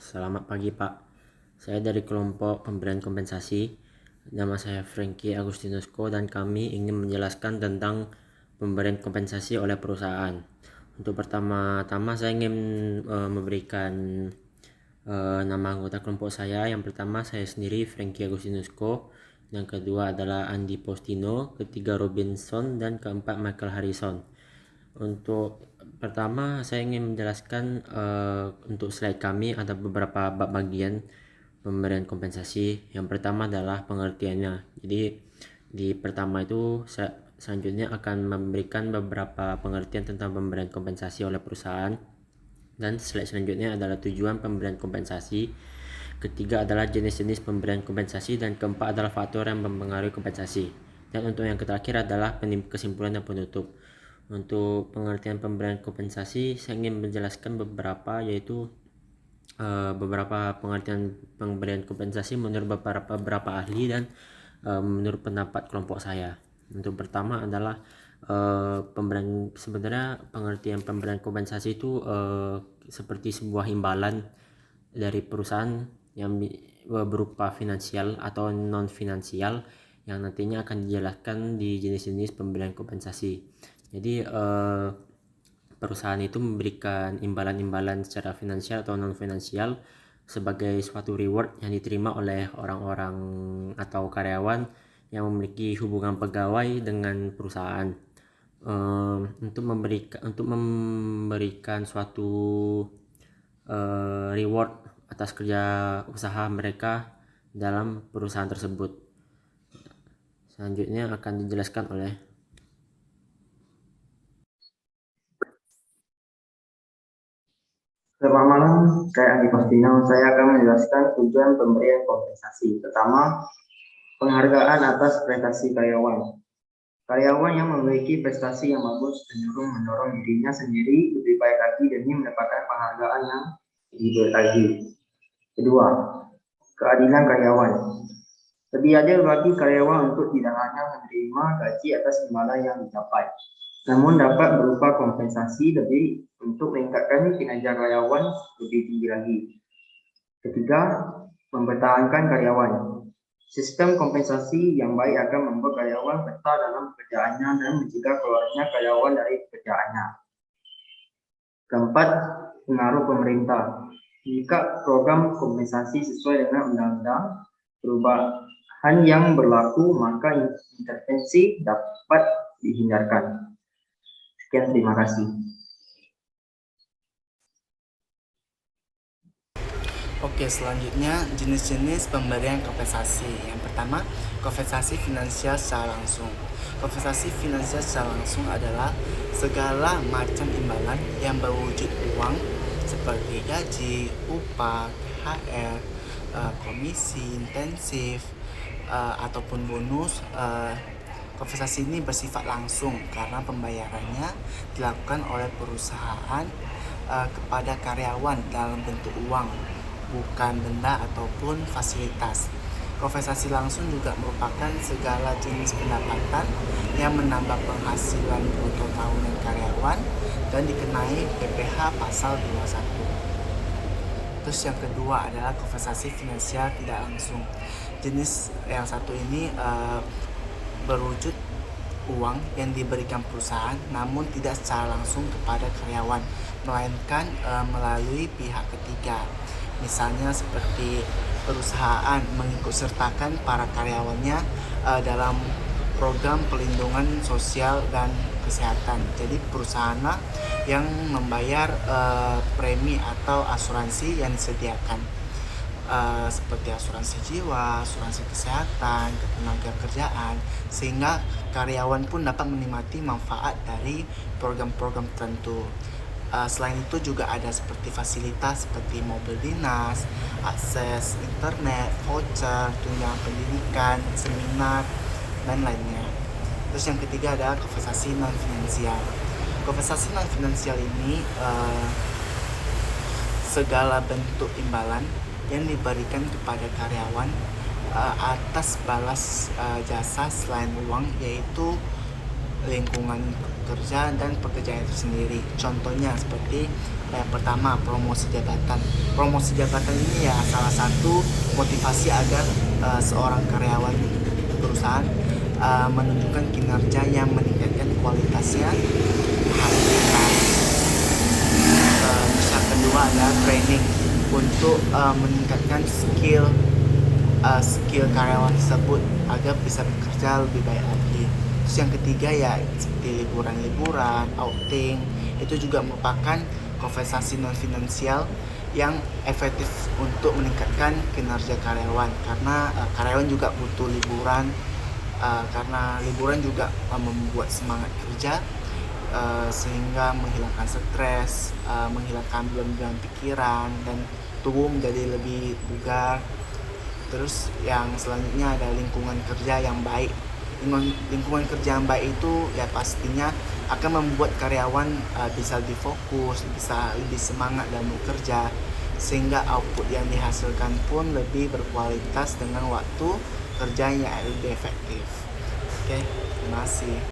Selamat pagi Pak. Saya dari kelompok pemberian kompensasi. Nama saya Frankie Agustinusko dan kami ingin menjelaskan tentang pemberian kompensasi oleh perusahaan. Untuk pertama-tama saya ingin memberikan nama anggota kelompok saya. Yang pertama saya sendiri Frankie Agustinusko. Yang kedua adalah Andi Postino, ketiga Robinson, dan keempat Michael Harrison. Untuk pertama saya ingin menjelaskan untuk slide kami ada beberapa bab bagian pemberian kompensasi. Yang pertama adalah pengertiannya. Jadi di pertama itu saya selanjutnya akan memberikan beberapa pengertian tentang pemberian kompensasi oleh perusahaan, dan slide selanjutnya adalah tujuan pemberian kompensasi. Ketiga adalah jenis-jenis pemberian kompensasi, dan keempat adalah faktor yang mempengaruhi kompensasi. Dan untuk yang terakhir adalah kesimpulan dan penutup. Untuk pengertian pemberian kompensasi saya ingin menjelaskan beberapa, yaitu beberapa pengertian pemberian kompensasi menurut beberapa ahli dan menurut pendapat kelompok saya. Untuk pertama adalah sebenarnya pengertian pemberian kompensasi itu seperti sebuah imbalan dari perusahaan yang berupa finansial atau non finansial yang nantinya akan dijelaskan di jenis-jenis pemberian kompensasi. Jadi perusahaan itu memberikan imbalan-imbalan secara finansial atau non finansial sebagai suatu reward yang diterima oleh orang-orang atau karyawan yang memiliki hubungan pegawai dengan perusahaan, untuk memberikan suatu reward atas kerja usaha mereka dalam perusahaan tersebut. Selanjutnya akan dijelaskan oleh Selamat malam, saya Andi Postino. Saya akan menjelaskan tujuan pemberian kompensasi. Pertama, penghargaan atas prestasi karyawan. Karyawan yang memiliki prestasi yang bagus cenderung mendorong dirinya sendiri lebih baik lagi demi mendapatkan penghargaan yang lebih baik lagi. Kedua, keadilan karyawan. Lebih adil bagi karyawan untuk tidak hanya menerima gaji atas imbalan yang dicapai, namun dapat berupa kompensasi lebih untuk meningkatkan kinerja karyawan lebih tinggi lagi. Ketiga, mempertahankan karyawan. Sistem kompensasi yang baik akan membuat karyawan betah dalam pekerjaannya dan mencegah keluarnya karyawan dari pekerjaannya. Keempat, pengaruh pemerintah. Jika program kompensasi sesuai dengan undang-undang, perubahan yang berlaku, maka intervensi dapat dihindarkan. Sekian, terima kasih. Oke, selanjutnya jenis-jenis pemberian kompensasi. Yang pertama, kompensasi finansial secara langsung. Kompensasi finansial secara langsung adalah segala macam imbalan yang berwujud uang seperti gaji, upah, THR, komisi, intensif, ataupun bonus. Kompensasi ini bersifat langsung karena pembayarannya dilakukan oleh perusahaan kepada karyawan dalam bentuk uang, bukan benda ataupun fasilitas. Kompensasi langsung juga merupakan segala jenis pendapatan yang menambah penghasilan bruto tahunan karyawan dan dikenai PPh pasal 21. Terus yang kedua adalah kompensasi finansial tidak langsung. Jenis yang satu ini berwujud uang yang diberikan perusahaan namun tidak secara langsung kepada karyawan, melainkan melalui pihak ketiga. Misalnya seperti perusahaan mengikutsertakan para karyawannya dalam program pelindungan sosial dan kesehatan. Jadi perusahaan yang membayar premi atau asuransi yang disediakan, seperti asuransi jiwa, asuransi kesehatan, ketenaga kerjaan, sehingga karyawan pun dapat menikmati manfaat dari program-program tertentu. Selain itu juga ada seperti fasilitas seperti mobil dinas, akses internet, voucher, tunjangan pendidikan, seminar, dan lainnya. Terus yang ketiga adalah kompensasi non finansial. Kompensasi non finansial ini segala bentuk imbalan yang diberikan kepada karyawan atas balas jasa selain uang, yaitu lingkungan kerja dan pekerjaan itu sendiri. Contohnya seperti yang pertama, promosi jabatan. Promosi jabatan ini ya salah satu motivasi agar seorang karyawan perusahaan menunjukkan kinerja yang meningkatkan kualitasnya. Yang kedua adalah training untuk meningkatkan skill karyawan tersebut agar bisa bekerja lebih baik lagi. Terus yang ketiga ya seperti liburan-liburan, outing, itu juga merupakan kompensasi non finansial yang efektif untuk meningkatkan kinerja karyawan, karena karyawan juga butuh liburan, karena liburan juga membuat semangat kerja, sehingga menghilangkan stres, menghilangkan beban pikiran, dan tubuh menjadi lebih bugar. Terus yang selanjutnya ada lingkungan kerja yang baik. Lingkungan kerja yang baik itu ya pastinya akan membuat karyawan bisa lebih fokus, bisa lebih semangat dalam bekerja, sehingga output yang dihasilkan pun lebih berkualitas dengan waktu kerja yang lebih efektif. Oke, terima kasih.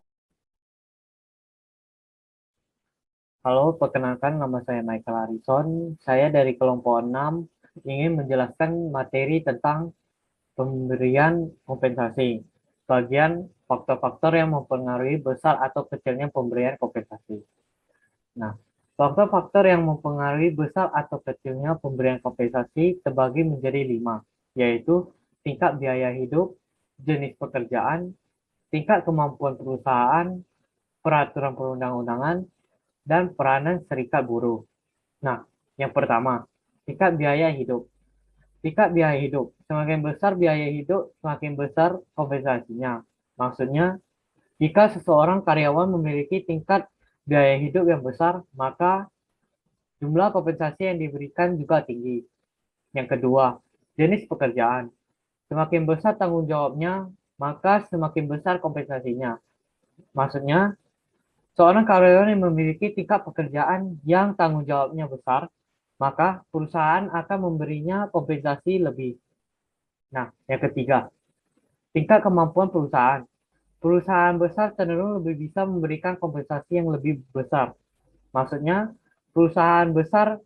Halo, perkenalkan nama saya Michael Harrison. Saya dari kelompok 6 ingin menjelaskan materi tentang pemberian kompensasi. Bagian faktor-faktor yang mempengaruhi besar atau kecilnya pemberian kompensasi. Nah, faktor-faktor yang mempengaruhi besar atau kecilnya pemberian kompensasi terbagi menjadi 5, yaitu tingkat biaya hidup, jenis pekerjaan, tingkat kemampuan perusahaan, peraturan perundang-undangan, dan peranan serikat buruh. Nah, yang pertama, tingkat biaya hidup. Tingkat biaya hidup. Semakin besar biaya hidup, semakin besar kompensasinya. Maksudnya, jika seseorang karyawan memiliki tingkat biaya hidup yang besar, maka jumlah kompensasi yang diberikan juga tinggi. Yang kedua, jenis pekerjaan. Semakin besar tanggung jawabnya, maka semakin besar kompensasinya. Maksudnya, seorang karyawan yang memiliki tingkat pekerjaan yang tanggung jawabnya besar, maka perusahaan akan memberinya kompensasi lebih. Nah, yang ketiga, tingkat kemampuan perusahaan. Perusahaan besar cenderung lebih bisa memberikan kompensasi yang lebih besar. Maksudnya, perusahaan besar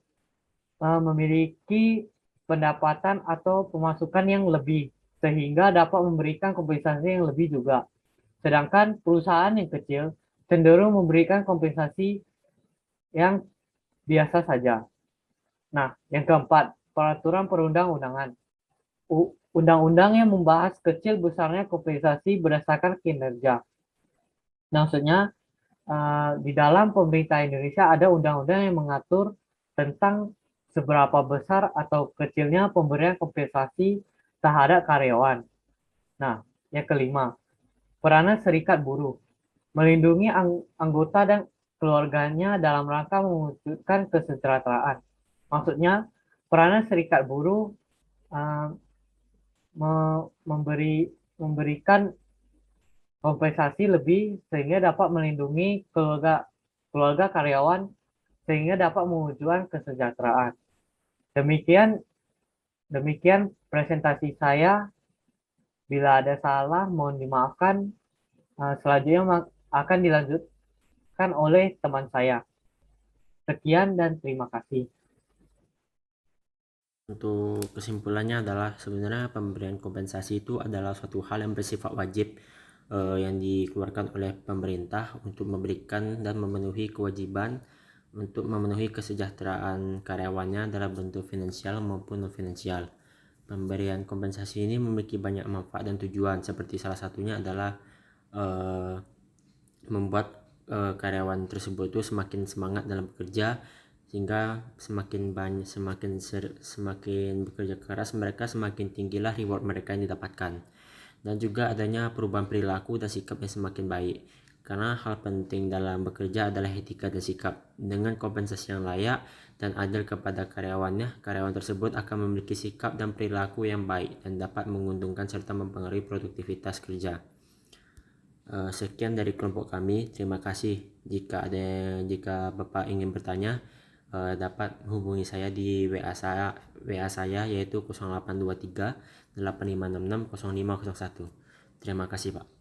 memiliki pendapatan atau pemasukan yang lebih, sehingga dapat memberikan kompensasi yang lebih juga. Sedangkan perusahaan yang kecil cenderung memberikan kompensasi yang biasa saja. Nah, yang keempat, peraturan perundang-undangan. Undang-undang yang membahas kecil besarnya kompensasi berdasarkan kinerja. Maksudnya, di dalam pemerintah Indonesia ada undang-undang yang mengatur tentang seberapa besar atau kecilnya pemberian kompensasi terhadap karyawan. Nah, yang kelima, peranan serikat buruh. Melindungi anggota dan keluarganya dalam rangka mewujudkan kesejahteraan. Maksudnya, peranan serikat buruh memberikan kompensasi lebih sehingga dapat melindungi keluarga karyawan sehingga dapat mewujudkan kesejahteraan. Demikian presentasi saya. Bila ada salah, mohon dimaafkan. Selanjutnya akan dilanjutkan oleh teman saya. Sekian dan terima kasih. Untuk kesimpulannya adalah sebenarnya pemberian kompensasi itu adalah suatu hal yang bersifat wajib yang dikeluarkan oleh pemerintah untuk memberikan dan memenuhi kewajiban untuk memenuhi kesejahteraan karyawannya dalam bentuk finansial maupun non finansial. Pemberian kompensasi ini memiliki banyak manfaat dan tujuan, seperti salah satunya adalah membuat karyawan tersebut itu semakin semangat dalam bekerja, sehingga semakin bekerja keras mereka, semakin tinggilah reward mereka yang didapatkan. Dan juga adanya perubahan perilaku dan sikap yang semakin baik, karena hal penting dalam bekerja adalah etika dan sikap. Dengan kompensasi yang layak dan adil kepada karyawannya, karyawan tersebut akan memiliki sikap dan perilaku yang baik dan dapat menguntungkan serta mempengaruhi produktivitas kerja. Sekian dari kelompok kami. Terima kasih. Jika Bapak ingin bertanya, dapat hubungi saya di WA saya yaitu 0823 8566 0501. Terima kasih, Pak.